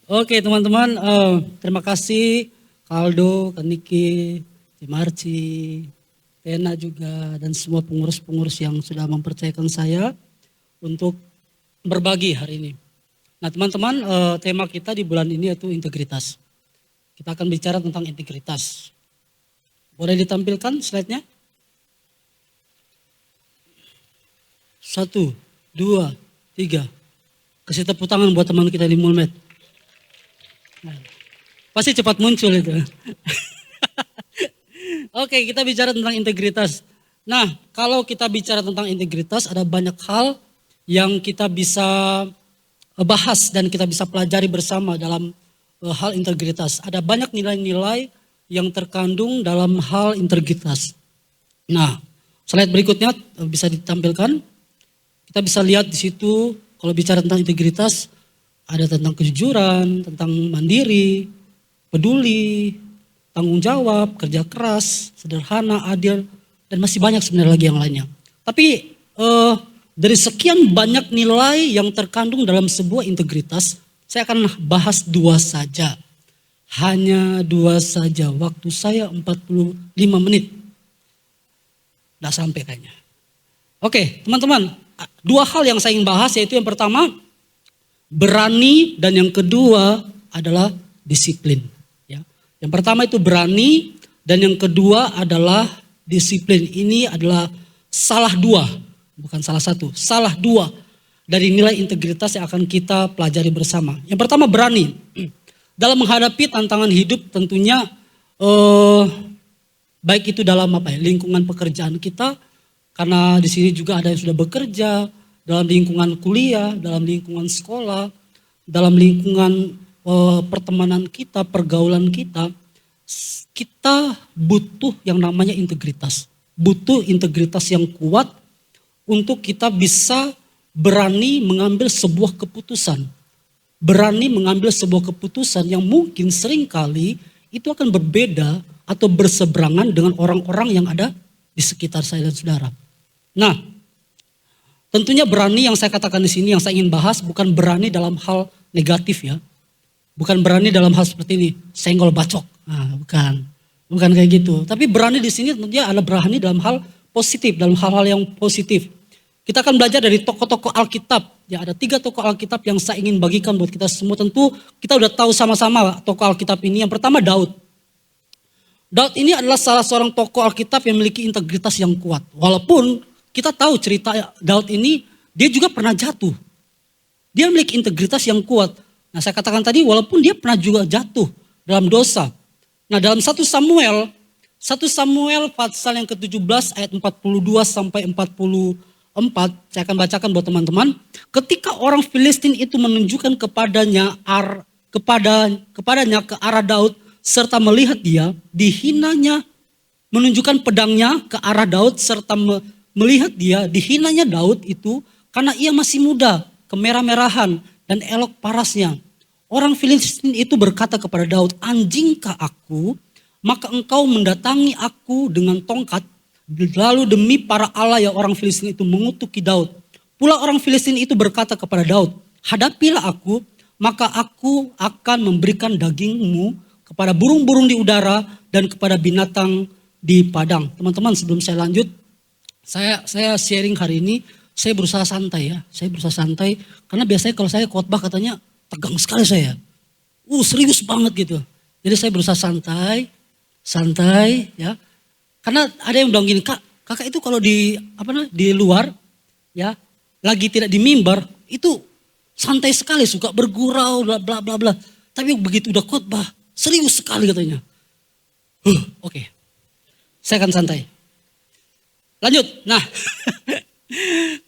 Oke teman-teman, terima kasih Kaldo, Kaniki, Marci, Tena juga dan semua pengurus-pengurus yang sudah mempercayakan saya untuk berbagi hari ini. Nah teman-teman, tema kita di bulan ini yaitu integritas. Kita akan bicara tentang integritas. Boleh ditampilkan slide-nya? 1, 2, 3. Kasih tepuk tangan buat teman kita di Mulmed. Pasti cepat muncul itu. Oke, kita bicara tentang integritas. Nah, kalau kita bicara tentang integritas, ada banyak hal yang kita bisa bahas dan kita bisa pelajari bersama dalam hal integritas. Ada banyak nilai-nilai yang terkandung dalam hal integritas. Nah, slide berikutnya bisa ditampilkan. Kita bisa lihat di situ kalau bicara tentang integritas, ada tentang kejujuran, tentang mandiri, peduli, tanggung jawab, kerja keras, sederhana, adil, dan masih banyak sebenarnya lagi yang lainnya. Tapi dari sekian banyak nilai yang terkandung dalam sebuah integritas, saya akan bahas 2 saja. Hanya 2 saja, waktu saya 45 menit. Nggak sampai kayaknya. Oke, teman-teman, 2 hal yang saya ingin bahas yaitu yang pertama, berani, dan yang kedua adalah disiplin. Ya. Yang pertama itu berani, dan yang kedua adalah disiplin. Ini adalah salah 2, bukan salah 1, salah 2 dari nilai integritas yang akan kita pelajari bersama. Yang pertama berani. Dalam menghadapi tantangan hidup tentunya baik itu dalam lingkungan pekerjaan kita, karena di sini juga ada yang sudah bekerja, dalam lingkungan kuliah, dalam lingkungan sekolah, dalam lingkungan pertemanan kita, pergaulan kita, kita butuh yang namanya integritas. Butuh integritas yang kuat untuk kita bisa berani mengambil sebuah keputusan. Berani mengambil sebuah keputusan yang mungkin seringkali itu akan berbeda atau berseberangan dengan orang-orang yang ada di sekitar saya dan saudara. Nah, tentunya berani yang saya katakan di sini, yang saya ingin bahas bukan berani dalam hal negatif ya. Bukan berani dalam hal seperti ini, senggol bacok. Nah, bukan kayak gitu. Tapi berani di sini tentunya adalah berani dalam hal positif, dalam hal-hal yang positif. Kita akan belajar dari tokoh-tokoh Alkitab. Ya, ada 3 tokoh Alkitab yang saya ingin bagikan buat kita semua. Tentu kita udah tahu sama-sama tokoh Alkitab ini. Yang pertama Daud. Daud ini adalah salah seorang tokoh Alkitab yang memiliki integritas yang kuat. Walaupun kita tahu cerita Daud ini, dia juga pernah jatuh. Dia memiliki integritas yang kuat. Nah, saya katakan tadi walaupun dia pernah juga jatuh dalam dosa. Nah, dalam 1 Samuel pasal yang ke-17 ayat 42 sampai 44, saya akan bacakan buat teman-teman. Ketika orang Filistin itu menunjukkan kepadanya ke arah Daud serta melihat dia, dihinanya, menunjukkan pedangnya ke arah Daud serta melihat dia, dihinanya Daud itu karena ia masih muda, kemerah-merahan dan elok parasnya. Orang Filistin itu berkata kepada Daud, anjingkah aku, maka engkau mendatangi aku dengan tongkat. Lalu demi para Allah yang orang Filistin itu mengutuki Daud. Pula orang Filistin itu berkata kepada Daud, hadapilah aku, maka aku akan memberikan dagingmu kepada burung-burung di udara dan kepada binatang di padang. Teman-teman, sebelum saya lanjut, saya sharing hari ini, saya berusaha santai ya. Saya berusaha santai karena biasanya kalau saya khotbah katanya tegang sekali saya. Serius banget gitu. Jadi saya berusaha santai ya. Karena ada yang bilang gini, kakak itu kalau di luar ya, lagi tidak di mimbar, itu santai sekali, suka bergurau bla bla bla bla. Tapi begitu udah khotbah, serius sekali katanya. Oke. Saya akan santai. Lanjut. Nah,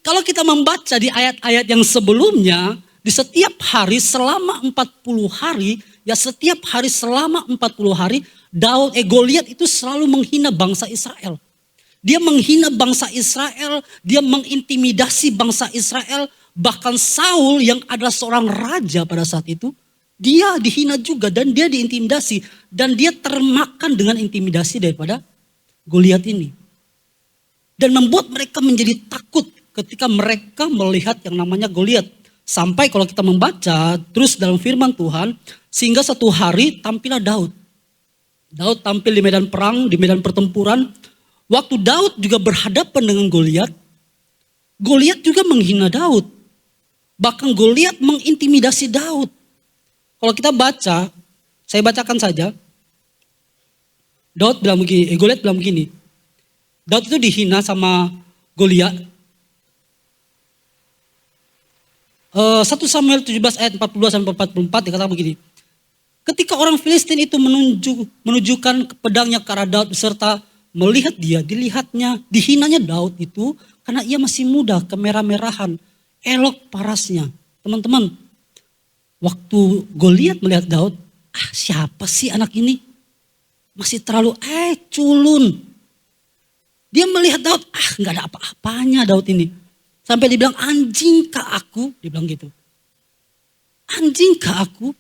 kalau kita membaca di ayat-ayat yang sebelumnya, di setiap hari selama 40 hari, ya setiap hari selama 40 hari, Goliat itu selalu menghina bangsa Israel. Dia menghina bangsa Israel, dia mengintimidasi bangsa Israel, bahkan Saul yang adalah seorang raja pada saat itu, dia dihina juga dan dia diintimidasi. Dan dia termakan dengan intimidasi daripada Goliat ini. Dan membuat mereka menjadi takut ketika mereka melihat yang namanya Goliat. Sampai kalau kita membaca terus dalam firman Tuhan, sehingga satu hari tampillah Daud. Daud tampil di medan perang, di medan pertempuran. Waktu Daud juga berhadapan dengan Goliat, Goliat juga menghina Daud. Bahkan Goliat mengintimidasi Daud. Kalau kita baca, saya bacakan saja. Goliat bilang begini. Daud itu dihina sama Goliat. 1 Samuel 17 ayat 42 sampai 44 dikatakan begini. Ketika orang Filistin itu menunjukkan pedangnya ke arah Daud beserta melihat dia, dihinanya Daud itu karena ia masih muda, kemerah-merahan, elok parasnya. Teman-teman, waktu Goliat melihat Daud, siapa sih anak ini? Masih terlalu culun. Dia melihat Daud, nggak ada apa-apanya Daud ini. Sampai dibilang, anjing kah aku? Dia bilang gitu. Anjing kah aku?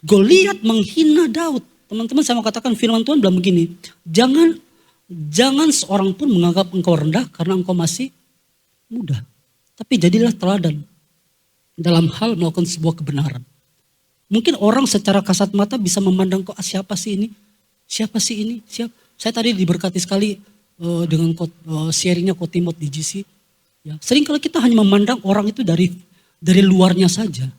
Goliat menghina Daud. Teman-teman, saya mau katakan firman Tuhan bilang begini. Jangan seorang pun menganggap engkau rendah karena engkau masih muda. Tapi jadilah teladan dalam hal melakukan sebuah kebenaran. Mungkin orang secara kasat mata bisa memandang kok siapa sih ini? Siapa sih ini? Saya tadi diberkati sekali dengan sharingnya Kotimot di GC. Ya, sering kalau kita hanya memandang orang itu dari luarnya saja.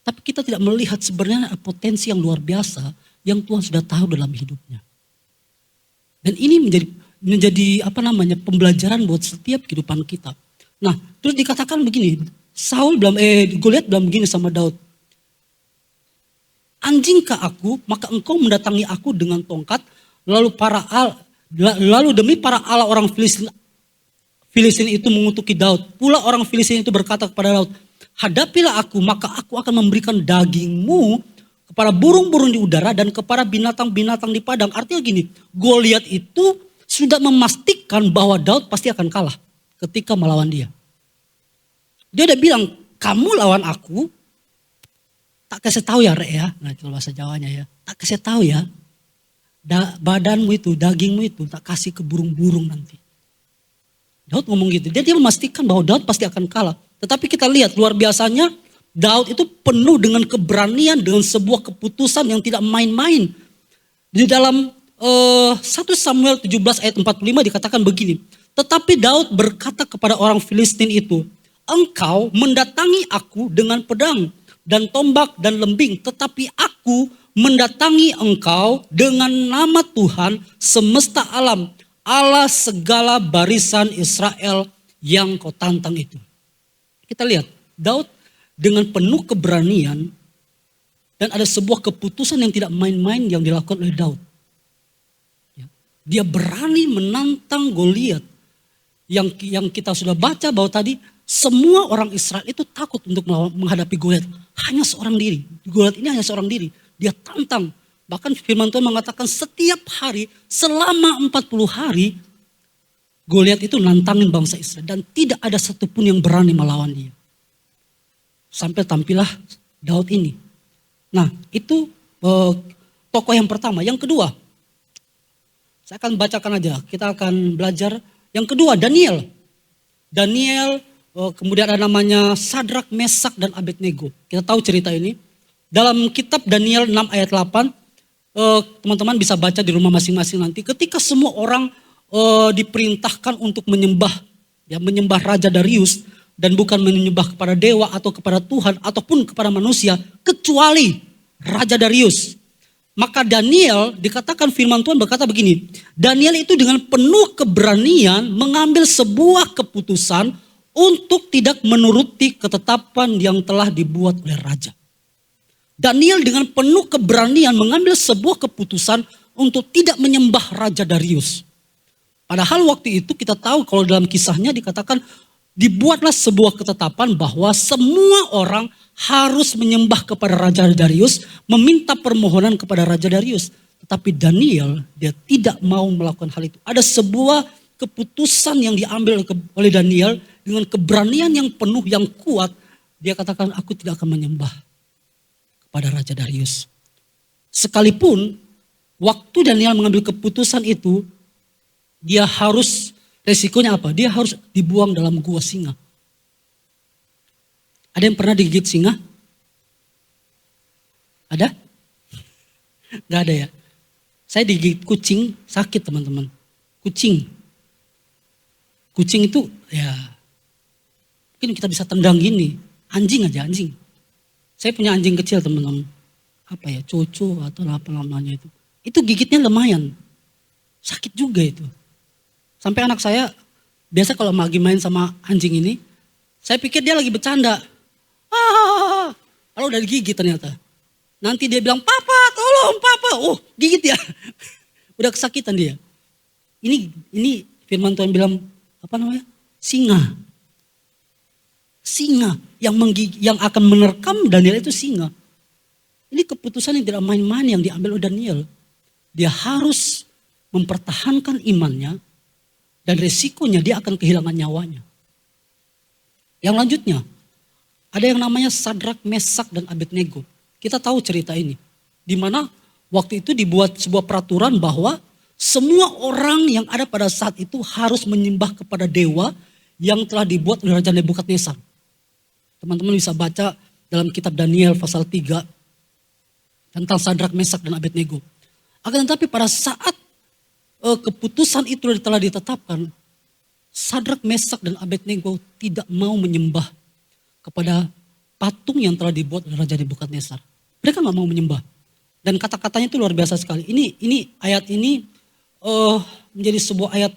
Tapi kita tidak melihat sebenarnya potensi yang luar biasa yang Tuhan sudah tahu dalam hidupnya. Dan ini menjadi pembelajaran buat setiap kehidupan kita. Nah, terus dikatakan begini, Goliat bilang begini sama Daud. Anjingkah aku, maka engkau mendatangi aku dengan tongkat, lalu demi para Allah orang Filistin itu mengutuki Daud. Pula orang Filistin itu berkata kepada Daud, hadapilah aku, maka aku akan memberikan dagingmu kepada burung-burung di udara dan kepada binatang-binatang di padang. Artinya gini, Goliat itu sudah memastikan bahwa Daud pasti akan kalah ketika melawan dia. Dia udah bilang, kamu lawan aku, tak kasih tahu ya Rek ya, nah itu bahasa Jawanya ya, tak kasih tahu ya, badanmu itu, dagingmu itu tak kasih ke burung-burung nanti. Daud ngomong gitu, dia memastikan bahwa Daud pasti akan kalah. Tetapi kita lihat luar biasanya Daud itu penuh dengan keberanian, dengan sebuah keputusan yang tidak main-main. Di dalam 1 Samuel 17 ayat 45 dikatakan begini. Tetapi Daud berkata kepada orang Filistin itu, engkau mendatangi aku dengan pedang dan tombak dan lembing. Tetapi aku mendatangi engkau dengan nama Tuhan semesta alam. Allah segala barisan Israel yang kau tantang itu. Kita lihat Daud dengan penuh keberanian dan ada sebuah keputusan yang tidak main-main yang dilakukan oleh Daud. Dia berani menantang Goliat yang kita sudah baca bahwa tadi semua orang Israel itu takut untuk menghadapi Goliat. Hanya seorang diri. Goliat ini hanya seorang diri. Dia tantang. Bahkan firman Tuhan mengatakan setiap hari selama 40 hari Goliat itu nantangin bangsa Israel. Dan tidak ada satupun yang berani melawan dia. Sampai tampillah Daud ini. Nah itu tokoh yang pertama. Yang kedua. Saya akan bacakan aja. Kita akan belajar. Yang kedua Daniel. Kemudian ada namanya Sadrak, Mesak, dan Abednego. Kita tahu cerita ini. Dalam kitab Daniel 6 ayat 8. Teman-teman bisa baca di rumah masing-masing nanti. Ketika semua orang diperintahkan untuk menyembah Raja Darius dan bukan menyembah kepada dewa atau kepada Tuhan ataupun kepada manusia kecuali Raja Darius. Maka Daniel dikatakan firman Tuhan berkata begini. Daniel itu dengan penuh keberanian mengambil sebuah keputusan untuk tidak menuruti ketetapan yang telah dibuat oleh raja. Daniel dengan penuh keberanian mengambil sebuah keputusan untuk tidak menyembah Raja Darius. Padahal waktu itu kita tahu kalau dalam kisahnya dikatakan dibuatlah sebuah ketetapan bahwa semua orang harus menyembah kepada Raja Darius, meminta permohonan kepada Raja Darius. Tetapi Daniel dia tidak mau melakukan hal itu. Ada sebuah keputusan yang diambil oleh Daniel dengan keberanian yang penuh, yang kuat. Dia katakan aku tidak akan menyembah pada Raja Darius. Sekalipun waktu Daniel mengambil keputusan itu, dia harus resikonya apa? Dia harus dibuang dalam gua singa. Ada yang pernah digigit singa? Ada? Gak ada ya? Saya digigit kucing, sakit teman-teman. Kucing. Kucing itu ya mungkin kita bisa tendang gini. Anjing aja, anjing. Saya punya anjing kecil teman-teman. Apa ya, Coco atau apa namanya itu. Itu gigitnya lumayan. Sakit juga itu. Sampai anak saya, biasa kalau lagi main sama anjing ini, saya pikir dia lagi bercanda. Kalau udah digigit ternyata. Nanti dia bilang, papa tolong papa. Oh gigit ya. Udah kesakitan dia. Ini firman Tuhan bilang, apa namanya? Singa. Singa yang akan menerkam Daniel itu singa. Ini keputusan yang tidak main-main yang diambil oleh Daniel. Dia harus mempertahankan imannya dan resikonya dia akan kehilangan nyawanya. Yang lanjutnya, ada yang namanya Sadrak, Mesak, dan Abednego. Kita tahu cerita ini. Di mana waktu itu dibuat sebuah peraturan bahwa semua orang yang ada pada saat itu harus menyembah kepada dewa yang telah dibuat oleh Raja Nebukadnezar. Teman-teman bisa baca dalam kitab Daniel pasal 3 tentang Sadrak, Mesak, dan Abednego. Akan tetapi pada saat keputusan itu telah ditetapkan, Sadrak, Mesak, dan Abednego tidak mau menyembah kepada patung yang telah dibuat oleh Raja Nebukadnezar. Mereka nggak mau menyembah. Dan kata-katanya itu luar biasa sekali. Ini ayat ini menjadi sebuah ayat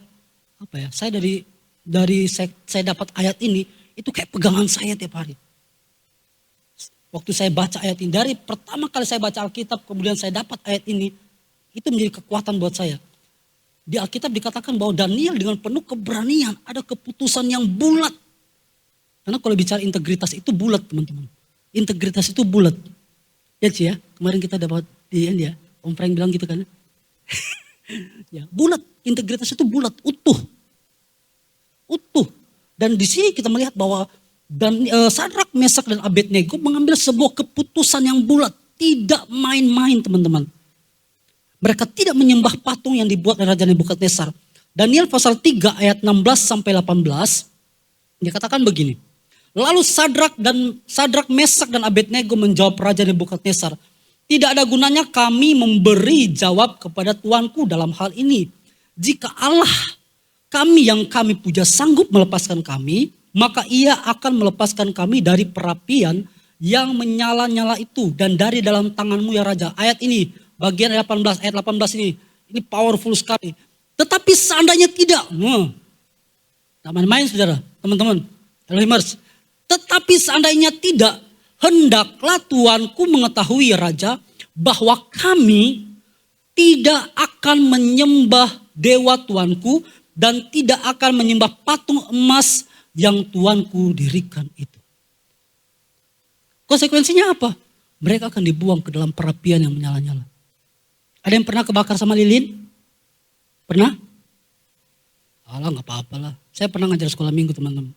apa ya? Saya dapat ayat ini itu kayak pegangan saya tiap hari. Waktu saya baca ayat ini, dari pertama kali saya baca Alkitab, kemudian saya dapat ayat ini, itu menjadi kekuatan buat saya. Di Alkitab dikatakan bahwa Daniel dengan penuh keberanian, ada keputusan yang bulat. Karena kalau bicara integritas itu bulat teman-teman. Integritas itu bulat. Ya Ci ya, kemarin kita dapat di ya, Om Frank bilang gitu kan. Ya, bulat, integritas itu bulat, utuh. Utuh. Dan di sini kita melihat bahwa Sadrak, Mesak, dan Abednego mengambil sebuah keputusan yang bulat. Tidak main-main teman-teman. Mereka tidak menyembah patung yang dibuat oleh Raja Nebukadnezar. Daniel pasal 3 ayat 16 sampai 18 dikatakan begini. Lalu Sadrak, Mesak, dan Abednego menjawab Raja Nebukadnezar, tidak ada gunanya kami memberi jawab kepada Tuanku dalam hal ini. Jika Allah kami yang kami puja sanggup melepaskan kami, maka ia akan melepaskan kami dari perapian yang menyala-nyala itu dan dari dalam tanganmu ya Raja. Ayat ini, bagian ayat 18 ini powerful sekali. Tetapi seandainya tidak, tak main-main saudara, teman-teman, Elohimers. Tetapi seandainya tidak, hendaklah Tuanku mengetahui ya Raja, bahwa kami tidak akan menyembah dewa Tuanku dan tidak akan menyembah patung emas yang Tuanku dirikan itu. Konsekuensinya apa? Mereka akan dibuang ke dalam perapian yang menyala-nyala. Ada yang pernah kebakar sama lilin? Pernah? Alah gak apa-apa lah. Saya pernah ngajar sekolah minggu teman-teman.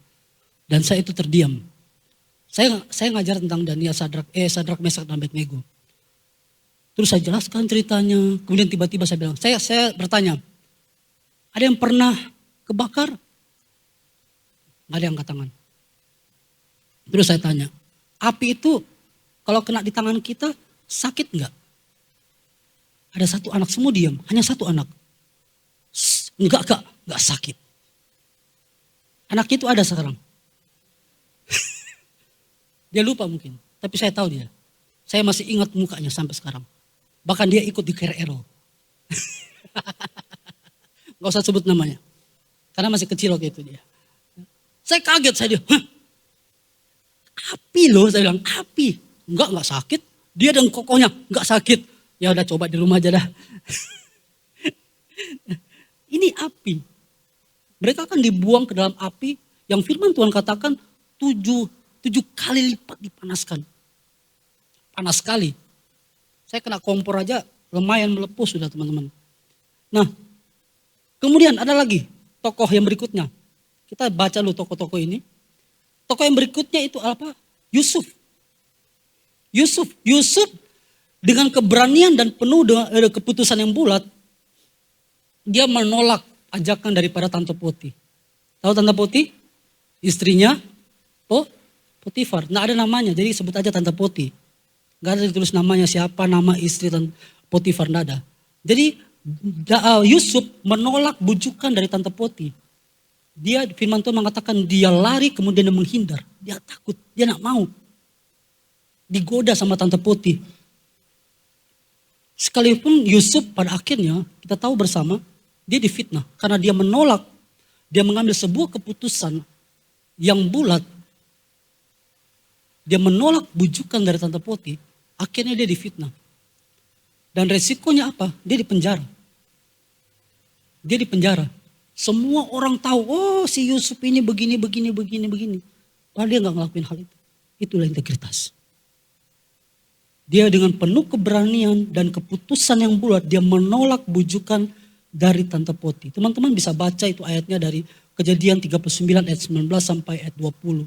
Dan saya itu terdiam. Saya ngajar tentang Daniel, Sadrak, Mesak, dan Abednego. Terus saya jelaskan ceritanya. Kemudian tiba-tiba saya bilang, saya bertanya, ada yang pernah kebakar? Gak ada yang angkat tangan. Terus saya tanya, api itu kalau kena di tangan kita sakit gak? Ada satu anak semua diam, hanya satu anak. Enggak sakit. Anaknya itu ada sekarang. Dia lupa mungkin, tapi saya tahu dia. Saya masih ingat mukanya sampai sekarang. Bahkan dia ikut di KRL. Gak usah sebut namanya. Karena masih kecil waktu itu dia. Saya kaget, saya dia, api loh, saya bilang api. Enggak sakit. Dia dan kokohnya enggak sakit. Ya udah coba di rumah aja dah. Ini api. Mereka akan dibuang ke dalam api yang firman Tuhan katakan 7 kali lipat dipanaskan. Panas sekali. Saya kena kompor aja lumayan melepuh sudah teman-teman. Nah, kemudian ada lagi tokoh yang berikutnya. Kita baca dulu tokoh-tokoh ini. Tokoh yang berikutnya itu apa? Yusuf dengan keberanian dan penuh dengan keputusan yang bulat. Dia menolak ajakan daripada Tante Poti. Tahu Tante Poti? Istrinya Potifar, nggak ada namanya, jadi sebut aja Tante Poti. Nggak ada ditulis namanya siapa, nama istri Potifar, nggak ada. Jadi Yusuf menolak bujukan dari Tante Poti. Dia, firman Tuhan mengatakan dia lari kemudian dia menghindar. Dia takut, dia nggak mau. Digoda sama Tante Poti. Sekalipun Yusuf pada akhirnya kita tahu bersama dia difitnah. Karena dia menolak, dia mengambil sebuah keputusan yang bulat. Dia menolak bujukan dari Tante Poti. Akhirnya dia difitnah. Dan resikonya apa? Dia dipenjara. Dia dipenjara. Semua orang tahu, oh si Yusuf ini begini. Padahal dia gak ngelakuin hal itu. Itulah integritas. Dia dengan penuh keberanian dan keputusan yang bulat, dia menolak bujukan dari Tante Poti. Teman-teman bisa baca itu ayatnya dari Kejadian 39 ayat 19 sampai ayat 20.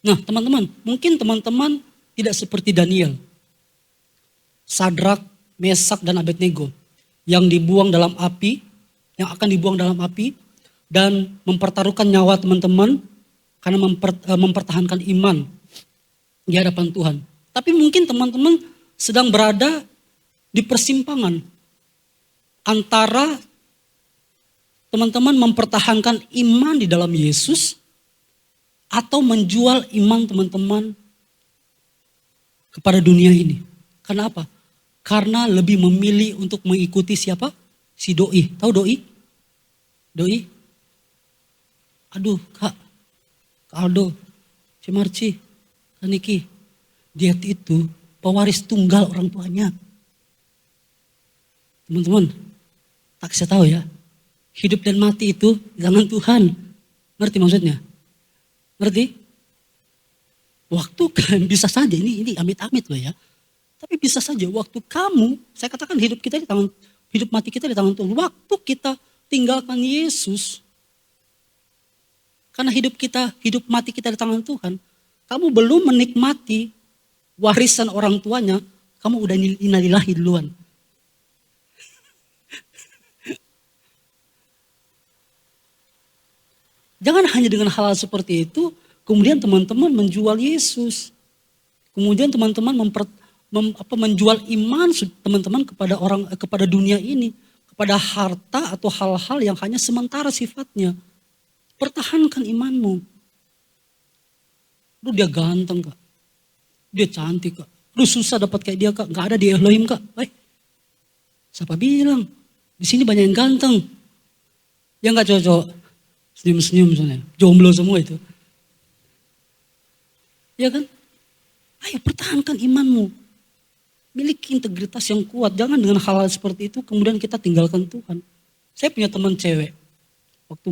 Nah teman-teman, mungkin teman-teman tidak seperti Daniel. Sadrak, Mesak, dan Abednego. Yang dibuang dalam api, yang akan dibuang dalam api. Dan mempertaruhkan nyawa teman-teman karena mempertahankan iman di hadapan Tuhan. Tapi mungkin teman-teman sedang berada di persimpangan antara teman-teman mempertahankan iman di dalam Yesus atau menjual iman teman-teman kepada dunia ini. Karena apa? Karena lebih memilih untuk mengikuti siapa? Si doi. Tahu doi? Doi? Aduh, Kak Aldo, si Marci, Kak Niki. Dia itu pewaris tunggal orang tuanya. Teman-teman, tak saya tahu ya. Hidup dan mati itu di tangan Tuhan. Ngerti maksudnya? Ngerti? Waktu kan bisa saja, ini amit-amit loh ya. Tapi bisa saja waktu kamu, saya katakan hidup kita di tangan, hidup mati kita di tangan Tuhan. Waktu kita tinggalkan Yesus, karena hidup mati kita di tangan Tuhan, kamu belum menikmati warisan orang tuanya, kamu udah innalillahi duluan. Jangan hanya dengan hal seperti itu, kemudian teman-teman menjual Yesus. Kemudian teman-teman menjual iman teman-teman kepada dunia ini, kepada harta atau hal-hal yang hanya sementara sifatnya. Pertahankan imanmu. Lu dia ganteng Kak. Dia cantik Kak. Lu susah dapat kayak dia Kak. Gak ada di Elohim Kak. Siapa bilang? Di sini banyak yang ganteng. Yang gak cocok. Senyum-senyum misalnya. Jomblo semua itu. Ya kan? Ayo pertahankan imanmu. Miliki integritas yang kuat. Jangan dengan hal-hal seperti itu kemudian kita tinggalkan Tuhan. Saya punya teman cewek. Waktu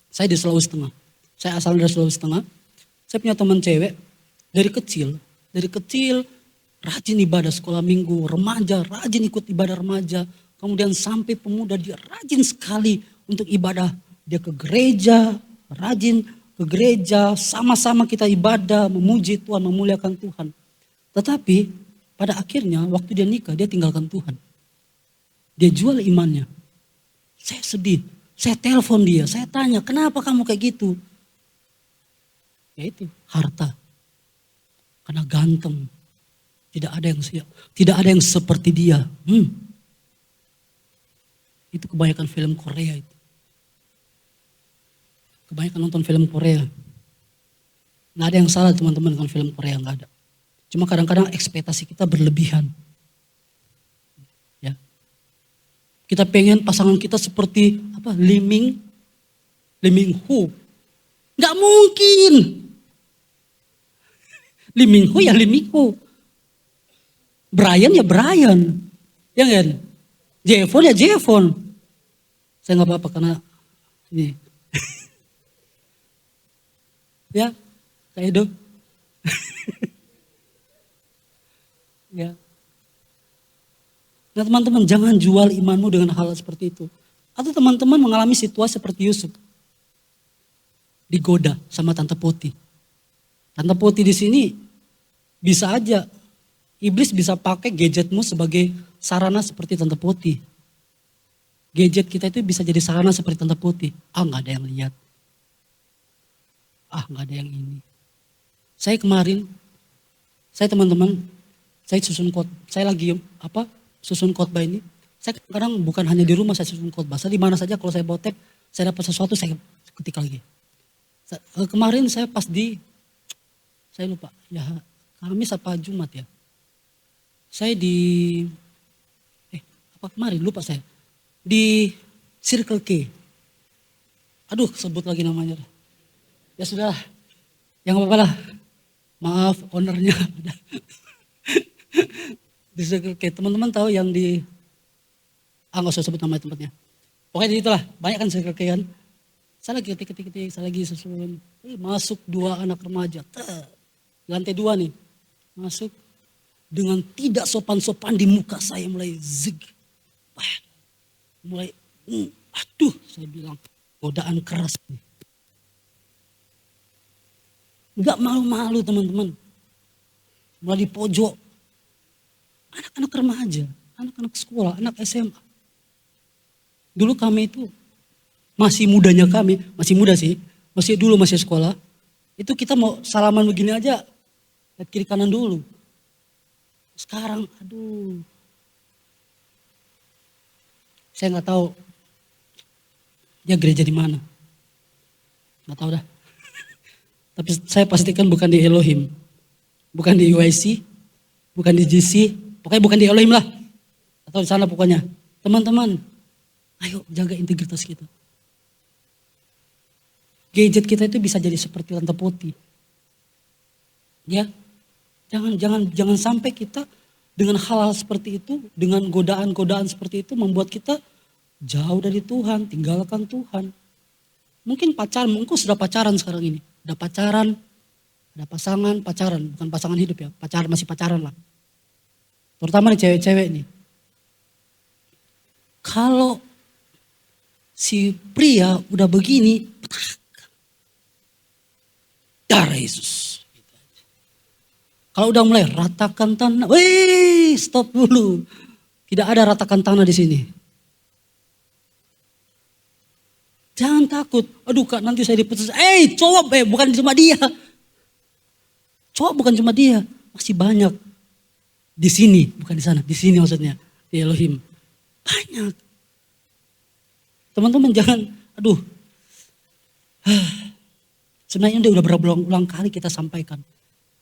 saya di Sulawesi Tengah. Saya asal dari Sulawesi Tengah. Saya punya teman cewek dari kecil rajin ibadah sekolah minggu, remaja rajin ikut ibadah remaja, kemudian sampai pemuda dia rajin sekali untuk ibadah. Dia ke gereja, rajin ke gereja, sama-sama kita ibadah, memuji Tuhan, memuliakan Tuhan. Tetapi pada akhirnya waktu dia nikah, dia tinggalkan Tuhan. Dia jual imannya. Saya sedih. Saya telepon dia, saya tanya, kenapa kamu kayak gitu? Ya itu, harta. Karena ganteng. Tidak ada yang seperti dia. Itu kebanyakan film Korea itu. Kebanyakan nonton film Korea. Nggak ada yang salah teman-teman dengan film Korea, nggak ada. Cuma kadang-kadang ekspektasi kita berlebihan. Ya. Kita pengen pasangan kita seperti Lee Min Ho. Nggak mungkin. Lee Min Ho ya Lee Min Ho. Brian ya Brian. Ya kan? Jevon ya Jevon. Saya nggak apa-apa karena ini. Ya, kayak itu. Ya. Nah teman-teman jangan jual imanmu dengan hal seperti itu. Atau teman-teman mengalami situasi seperti Yusuf. Digoda sama Tante Poti. Tante Poti di sini bisa aja. Iblis bisa pakai gadgetmu sebagai sarana seperti Tante Poti. Gadget kita itu bisa jadi sarana seperti Tante Poti. Gak ada yang lihat. Gak ada yang ini. Saya kemarin, saya teman-teman, saya lagi susun khotbah ini. Saya kadang bukan hanya di rumah saya susun khotbah, saya di mana saja kalau saya bawa tab, saya dapat sesuatu saya ketik lagi. Kemarin saya saya lupa, ya Kamis apa Jumat ya. Saya kemarin lupa saya. Di Circle K. Aduh, sebut lagi namanya. Ya sudah, yang apa-apa lah. Maaf, ownernya. Di Circle K, teman-teman tahu yang nggak usah sebut nama tempatnya. Pokoknya itulah, banyak kan Circle K kan. Saya lagi ketik, saya lagi susun. Masuk 2 anak remaja. Lantai 2 nih. Masuk dengan tidak sopan-sopan di muka saya mulai zig. Mulai, aduh saya bilang, godaan keras nih. Enggak malu-malu teman-teman. Mulai di pojok. Anak-anak remaja, anak-anak sekolah, anak SMA. Dulu kami itu, masih mudanya kami, masih muda sih, masih sekolah. Itu kita mau salaman begini aja, lihat kiri kanan dulu. Sekarang, aduh. Saya nggak tahu dia gereja di mana. Nggak tahu dah. Tapi saya pastikan bukan di Elohim. Bukan di UIC, bukan di GC, pokoknya bukan di Elohim lah. Atau di sana pokoknya. Teman-teman, ayo jaga integritas kita. Gadget kita itu bisa jadi seperti lantai putih. Ya, jangan sampai kita dengan hal-hal seperti itu, dengan godaan-godaan seperti itu membuat kita jauh dari Tuhan, tinggalkan Tuhan. Mungkin mungkin sudah pacaran sekarang ini. Udah pacaran, ada pasangan, bukan pasangan hidup ya, masih pacaran lah. Terutama nih cewek-cewek nih. Kalau si pria udah begini, darah Yesus. Kalau udah mulai ratakan tanah, stop dulu. Tidak ada ratakan tanah di sini. Jangan takut. Aduh Kak, nanti saya diputus. Cowok bukan cuma dia. Cowok bukan cuma dia. Masih banyak. Di sini, bukan di sana. Di sini maksudnya. Di Elohim. Banyak. Teman-teman jangan, aduh. Sebenarnya udah berulang kali kita sampaikan.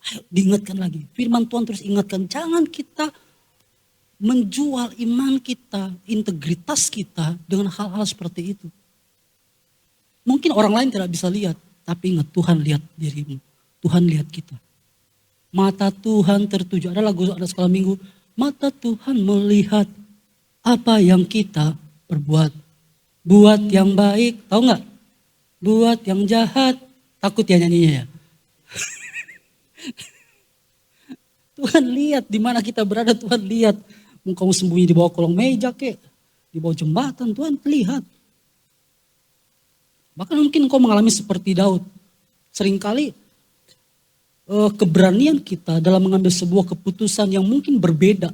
Ayo diingatkan lagi. Firman Tuhan terus ingatkan. Jangan kita menjual iman kita, integritas kita dengan hal-hal seperti itu. Mungkin orang lain tidak bisa lihat, tapi ingat Tuhan lihat dirimu. Tuhan lihat kita. Mata Tuhan tertuju. Ada sekolah minggu. Mata Tuhan melihat apa yang kita perbuat. Buat yang baik, tahu nggak? Buat yang jahat, takut ya nyanyinya ya. Tuhan lihat di mana kita berada, Tuhan lihat. Engkau sembunyi di bawah kolong meja kek, di bawah jembatan, Tuhan lihat. Bahkan mungkin engkau mengalami seperti Daud. Seringkali keberanian kita dalam mengambil sebuah keputusan yang mungkin berbeda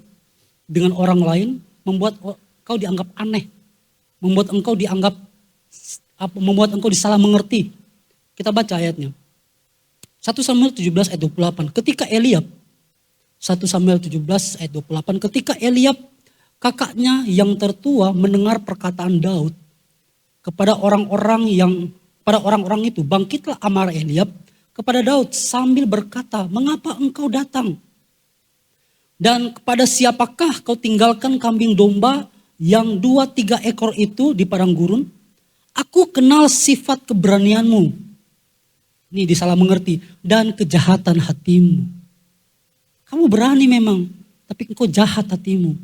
dengan orang lain membuat engkau dianggap aneh. Membuat engkau disalah mengerti. Kita baca ayatnya. 1 Samuel 17 ayat 28. Ketika Eliab, 1 Samuel 17 ayat 28. Ketika Eliab kakaknya yang tertua mendengar perkataan Daud, kepada orang-orang itu bangkitlah amarah Eliab kepada Daud sambil berkata, mengapa engkau datang? Dan kepada siapakah kau tinggalkan kambing domba yang 2-3 ekor itu di padang gurun? Aku kenal sifat keberanianmu. Ini disalah mengerti. Dan kejahatan hatimu. Kamu berani memang, tapi engkau jahat hatimu.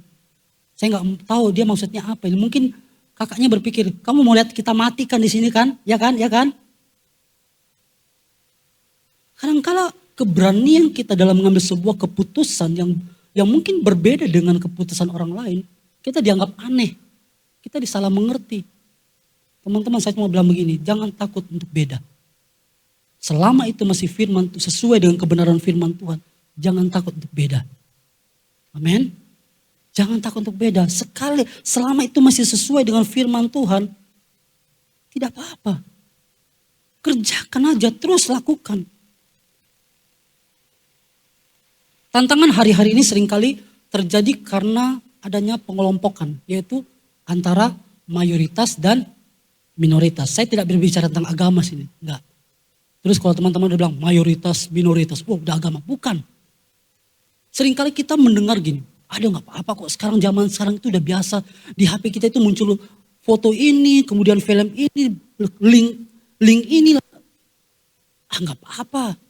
Saya nggak tahu dia maksudnya apa. Mungkin kakaknya berpikir, kamu mau lihat kita matikan di sini kan? Ya kan? Ya kan? Kadang-kala keberanian kita dalam mengambil sebuah keputusan yang mungkin berbeda dengan keputusan orang lain, kita dianggap aneh. Kita disalah mengerti. Teman-teman, saya mau bilang begini, jangan takut untuk beda. Selama itu masih sesuai dengan kebenaran firman Tuhan, jangan takut untuk beda. Amin. Jangan takut untuk beda. Selama itu masih sesuai dengan firman Tuhan, tidak apa-apa. Kerjakan aja, terus lakukan. Tantangan hari-hari ini seringkali terjadi karena adanya pengelompokan, yaitu antara mayoritas dan minoritas. Saya tidak berbicara tentang agama sini, enggak. Terus kalau teman-teman udah bilang mayoritas, minoritas, udah agama. Bukan. Seringkali kita mendengar gini, ada nggak apa-apa kok sekarang zaman sekarang itu udah biasa. Di HP kita itu muncul foto ini, kemudian film ini, link ini. Nggak apa-apa.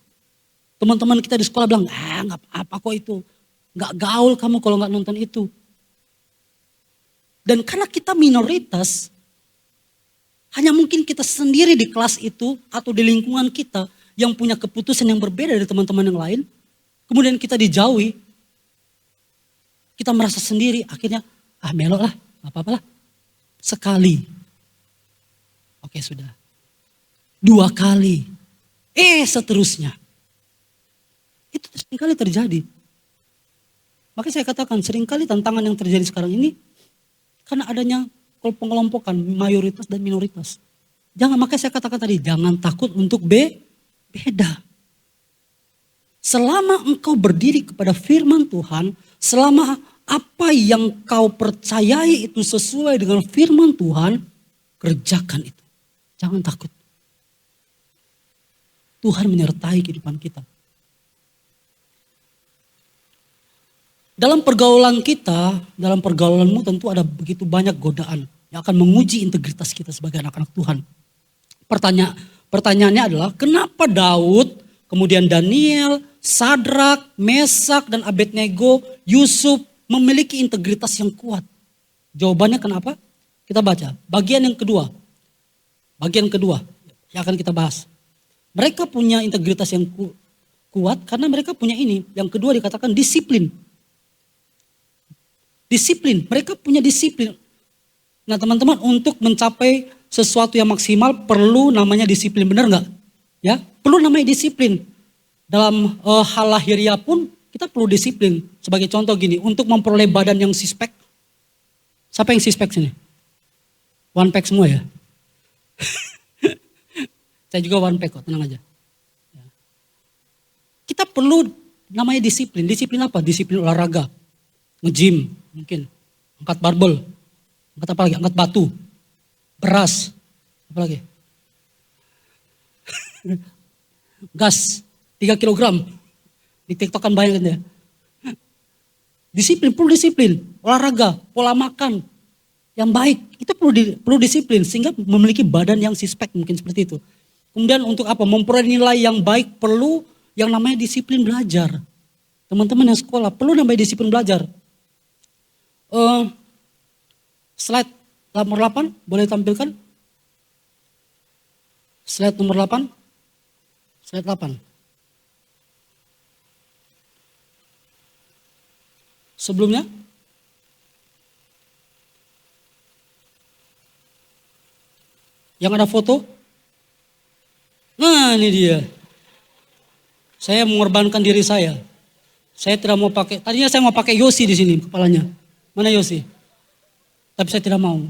Teman-teman kita di sekolah bilang, nggak apa-apa kok itu. Nggak gaul kamu kalau nggak nonton itu. Dan karena kita minoritas, hanya mungkin kita sendiri di kelas itu atau di lingkungan kita yang punya keputusan yang berbeda dari teman-teman yang lain. Kemudian kita dijauhi. Kita merasa sendiri, akhirnya melok lah, gak apa-apa lah. Sekali. Oke sudah. 2 kali. Seterusnya. Itu seringkali terjadi. Makanya saya katakan seringkali tantangan yang terjadi sekarang ini karena adanya pengelompokan mayoritas dan minoritas. Makanya saya katakan tadi, jangan takut untuk beda. Selama engkau berdiri kepada firman Tuhan, selama apa yang kau percayai itu sesuai dengan firman Tuhan, kerjakan itu. Jangan takut. Tuhan menyertai kehidupan kita. Dalam pergaulan kita, dalam pergaulanmu tentu ada begitu banyak godaan yang akan menguji integritas kita sebagai anak-anak Tuhan. Pertanyaannya adalah kenapa Daud, kemudian Daniel, Sadrak, Mesak, dan Abednego, Yusuf memiliki integritas yang kuat? Jawabannya kenapa? Kita baca bagian yang kedua. Bagian kedua yang akan kita bahas. Mereka punya integritas yang kuat karena mereka punya ini. Yang kedua dikatakan disiplin. Disiplin, mereka punya disiplin. Nah teman-teman, untuk mencapai sesuatu yang maksimal perlu namanya disiplin, benar nggak? Ya, perlu namanya disiplin. Dalam hal lahiriah pun kita perlu disiplin. Sebagai contoh gini, untuk memperoleh badan yang six pack. Siapa yang six pack sini? One pack semua ya? Saya juga one pack kok, tenang aja. Kita perlu namanya disiplin. Disiplin apa? Disiplin olahraga. Nge-gym mungkin. Angkat barbel. Angkat apa lagi? Angkat batu. Beras. Apa lagi? Gas. 3 kilogram. Di TikTok kan banyak kan ya. Disiplin, perlu disiplin. Olahraga, pola makan yang baik. Itu perlu disiplin sehingga memiliki badan yang six pack mungkin seperti itu. Kemudian untuk apa? Memperoleh nilai yang baik perlu yang namanya disiplin belajar. Teman-teman yang sekolah perlu namanya disiplin belajar. Slide nomor 8 boleh tampilkan? Slide nomor 8. Slide 8. Sebelumnya? Yang ada foto? Nah ini dia. Saya mengorbankan diri saya. Saya tidak mau pakai, tadinya saya mau pakai Yosi di sini kepalanya. Mana Yosi? Tapi saya tidak mau.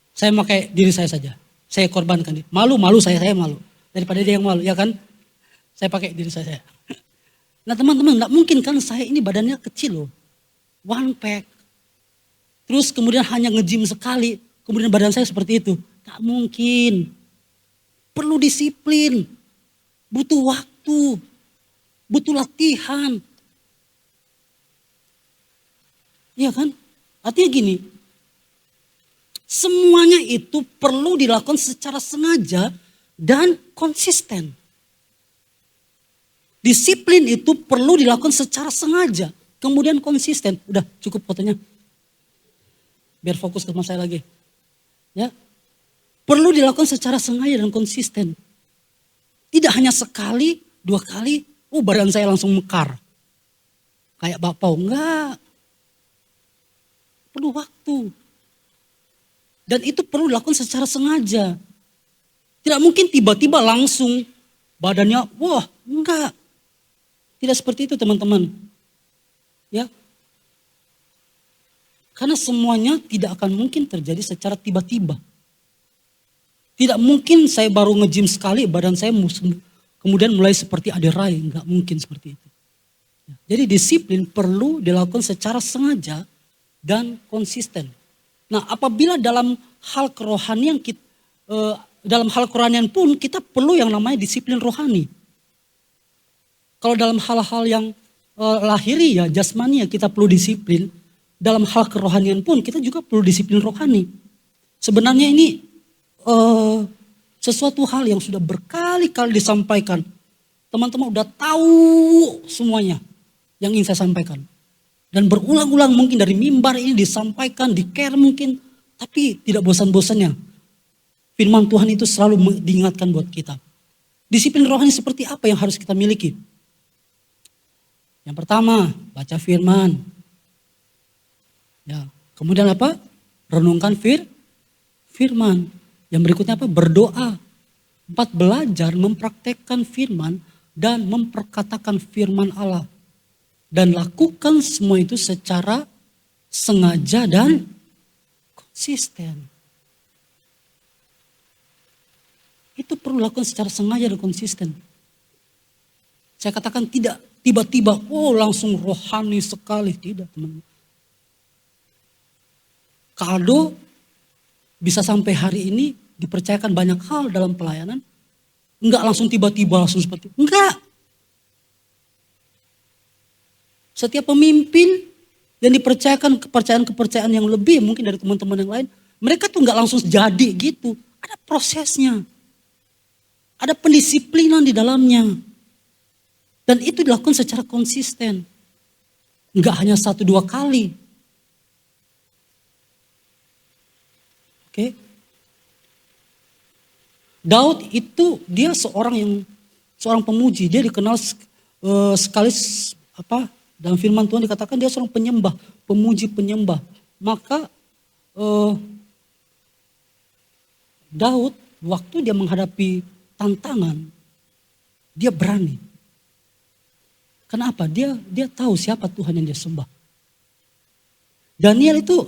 Saya pakai diri saya saja. Saya korbankan. Malu saya malu. Daripada dia yang malu, ya kan? Saya pakai diri saya. Nah teman-teman, enggak mungkin kan saya ini badannya kecil loh. One pack. Terus kemudian hanya nge-gym sekali. Kemudian badan saya seperti itu. Enggak mungkin. Perlu disiplin. Butuh waktu. Butuh latihan. Iya kan? Artinya gini, semuanya itu perlu dilakukan secara sengaja dan konsisten. Disiplin itu perlu dilakukan secara sengaja, kemudian konsisten. Udah cukup fotonya. Biar fokus ke saya lagi. Ya. Perlu dilakukan secara sengaja dan konsisten. Tidak hanya sekali, 2 kali, badan saya langsung mekar. Kayak bakpao, enggak. Perlu waktu. Dan itu perlu dilakukan secara sengaja. Tidak mungkin tiba-tiba langsung badannya, enggak. Tidak seperti itu teman-teman. Ya. Karena semuanya tidak akan mungkin terjadi secara tiba-tiba. Tidak mungkin saya baru nge-gym sekali, badan saya kemudian mulai seperti Ade Rai. Enggak mungkin seperti itu. Jadi disiplin perlu dilakukan secara sengaja dan konsisten. Nah, apabila dalam hal kerohanian dalam hal kerohanian pun kita perlu yang namanya disiplin rohani. Kalau dalam hal-hal yang lahiri ya, jasmani ya kita perlu disiplin. Dalam hal kerohanian pun kita juga perlu disiplin rohani. Sebenarnya ini sesuatu hal yang sudah berkali-kali disampaikan. Teman-teman udah tahu semuanya yang ingin saya sampaikan. Dan berulang-ulang mungkin dari mimbar ini disampaikan, di care mungkin. Tapi tidak bosan-bosannya. Firman Tuhan itu selalu diingatkan buat kita. Disiplin rohani seperti apa yang harus kita miliki? Yang pertama, baca firman. Ya, kemudian apa? Renungkan firman. Yang berikutnya apa? Berdoa. 4, belajar mempraktekkan firman dan memperkatakan firman Allah. Dan lakukan semua itu secara sengaja dan konsisten. Itu perlu lakukan secara sengaja dan konsisten. Saya katakan tidak tiba-tiba, langsung rohani sekali. Tidak, teman-teman. Kado bisa sampai hari ini dipercayakan banyak hal dalam pelayanan. Enggak langsung tiba-tiba langsung seperti itu. Enggak. Setiap pemimpin yang dipercayakan kepercayaan-kepercayaan yang lebih mungkin dari teman-teman yang lain. Mereka tuh enggak langsung jadi gitu. Ada prosesnya. Ada pendisiplinan di dalamnya. Dan itu dilakukan secara konsisten. Enggak hanya 1-2 kali. Oke. Daud itu dia seorang pemuji. Dia dikenal sekali dalam firman Tuhan dikatakan dia seorang penyembah, pemuji penyembah. Maka Daud waktu dia menghadapi tantangan, dia berani. Kenapa? Dia tahu siapa Tuhan yang dia sembah. Daniel itu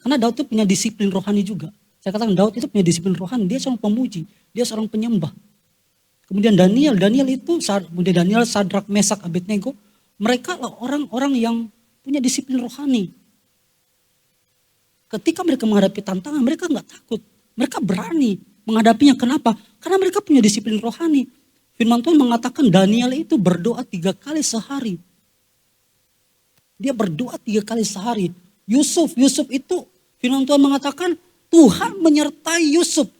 karena Daud itu punya disiplin rohani juga. Saya katakan Daud itu punya disiplin rohani, dia seorang pemuji, dia seorang penyembah. Kemudian Daniel itu, Sadrak, Mesak, Abednego, mereka orang-orang yang punya disiplin rohani. Ketika mereka menghadapi tantangan, mereka nggak takut. Mereka berani menghadapinya. Kenapa? Karena mereka punya disiplin rohani. Firman Tuhan mengatakan Daniel itu berdoa 3 kali sehari. Dia berdoa 3 kali sehari. Yusuf itu firman Tuhan mengatakan Tuhan menyertai Yusuf.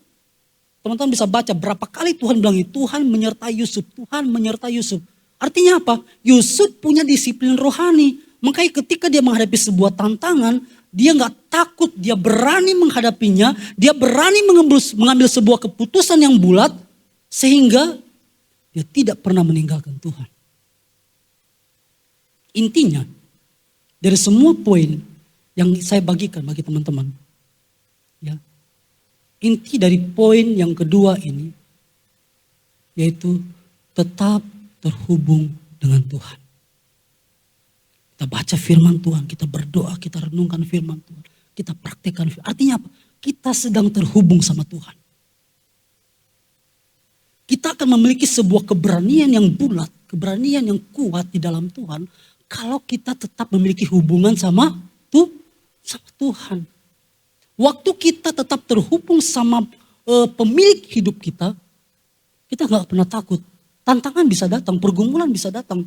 Teman-teman bisa baca berapa kali Tuhan bilang Tuhan menyertai Yusuf. Tuhan menyertai Yusuf. Artinya apa? Yusuf punya disiplin rohani. Makanya ketika dia menghadapi sebuah tantangan, dia nggak takut, dia berani menghadapinya, dia berani mengambil sebuah keputusan yang bulat, sehingga dia tidak pernah meninggalkan Tuhan. Intinya, dari semua poin yang saya bagikan bagi teman-teman, ya, inti dari poin yang kedua ini, yaitu tetap terhubung dengan Tuhan. Kita baca firman Tuhan, kita berdoa, kita renungkan firman Tuhan. Kita praktekkan. Artinya apa? Kita sedang terhubung sama Tuhan. Kita akan memiliki sebuah keberanian yang bulat, keberanian yang kuat di dalam Tuhan. Kalau kita tetap memiliki hubungan sama Tuhan. Waktu kita tetap terhubung sama pemilik hidup kita gak pernah takut. Tantangan bisa datang, pergumulan bisa datang,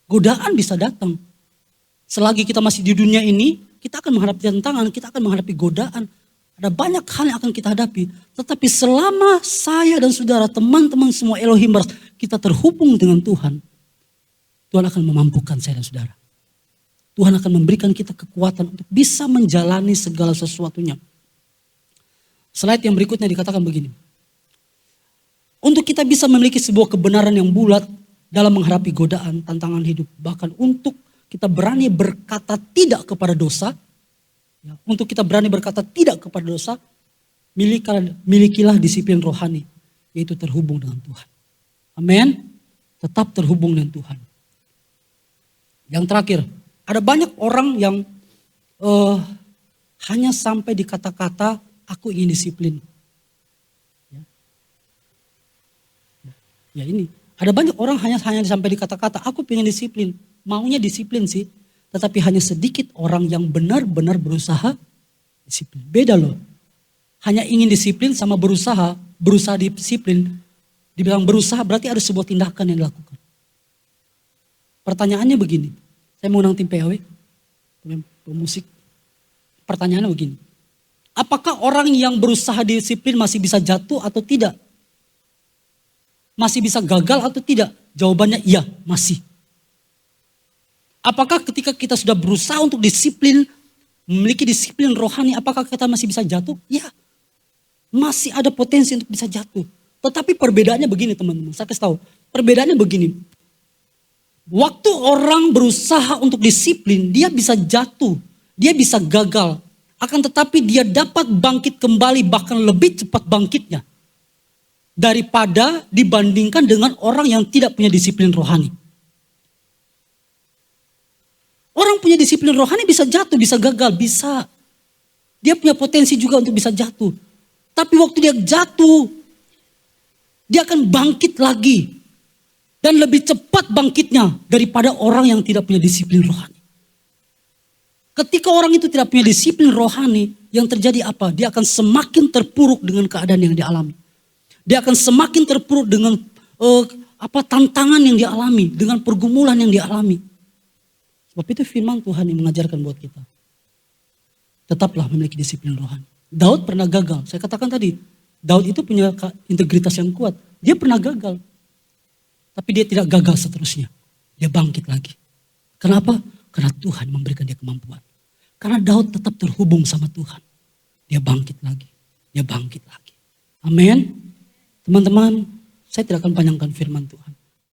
godaan bisa datang. Selagi kita masih di dunia ini, kita akan menghadapi tantangan, kita akan menghadapi godaan. Ada banyak hal yang akan kita hadapi. Tetapi selama saya dan saudara, teman-teman semua Elohim, kita terhubung dengan Tuhan, Tuhan akan memampukan saya dan saudara. Tuhan akan memberikan kita kekuatan untuk bisa menjalani segala sesuatunya. Slide yang berikutnya dikatakan begini. Untuk kita bisa memiliki sebuah kebenaran yang bulat dalam menghadapi godaan, tantangan hidup. Bahkan untuk kita berani berkata tidak kepada dosa. Ya, untuk kita berani berkata tidak kepada dosa. Milikilah disiplin rohani. Yaitu terhubung dengan Tuhan. Amin. Tetap terhubung dengan Tuhan. Yang terakhir. Ada banyak orang yang hanya sampai di kata-kata aku ingin disiplin. Ya ini, Ada banyak orang hanya sampai di kata-kata, aku pengen disiplin. Maunya disiplin sih. Tetapi hanya sedikit orang yang benar-benar berusaha disiplin. Beda loh. Hanya ingin disiplin sama berusaha disiplin. Dibilang berusaha berarti ada sebuah tindakan yang dilakukan. Pertanyaannya begini. Saya mengundang tim PAW, pemusik. Pertanyaannya begini. Apakah orang yang berusaha disiplin masih bisa jatuh atau tidak? Masih bisa gagal atau tidak? Jawabannya iya, masih. Apakah ketika kita sudah berusaha untuk disiplin, memiliki disiplin rohani, apakah kita masih bisa jatuh? Ya, masih ada potensi untuk bisa jatuh. Tetapi perbedaannya begini teman-teman, saya kasih tahu. Perbedaannya begini. Waktu orang berusaha untuk disiplin, dia bisa jatuh, dia bisa gagal. Akan tetapi dia dapat bangkit kembali, bahkan lebih cepat bangkitnya. Daripada dibandingkan dengan orang yang tidak punya disiplin rohani. Orang punya disiplin rohani bisa jatuh, bisa gagal, bisa. Dia punya potensi juga untuk bisa jatuh. Tapi waktu dia jatuh, dia akan bangkit lagi. Dan lebih cepat bangkitnya daripada orang yang tidak punya disiplin rohani. Ketika orang itu tidak punya disiplin rohani, yang terjadi apa? Dia akan semakin terpuruk dengan keadaan yang dialami. Dia akan semakin terpuruk dengan tantangan yang dialami, dengan pergumulan yang dialami. Sebab itu firman Tuhan yang mengajarkan buat kita. Tetaplah memiliki disiplin rohani. Daud pernah gagal. Saya katakan tadi, Daud itu punya integritas yang kuat. Dia pernah gagal. Tapi dia tidak gagal seterusnya. Dia bangkit lagi. Kenapa? Karena Tuhan memberikan dia kemampuan. Karena Daud tetap terhubung sama Tuhan. Dia bangkit lagi. Dia bangkit lagi. Amin. Teman-teman, saya tidak akan panjangkan firman Tuhan.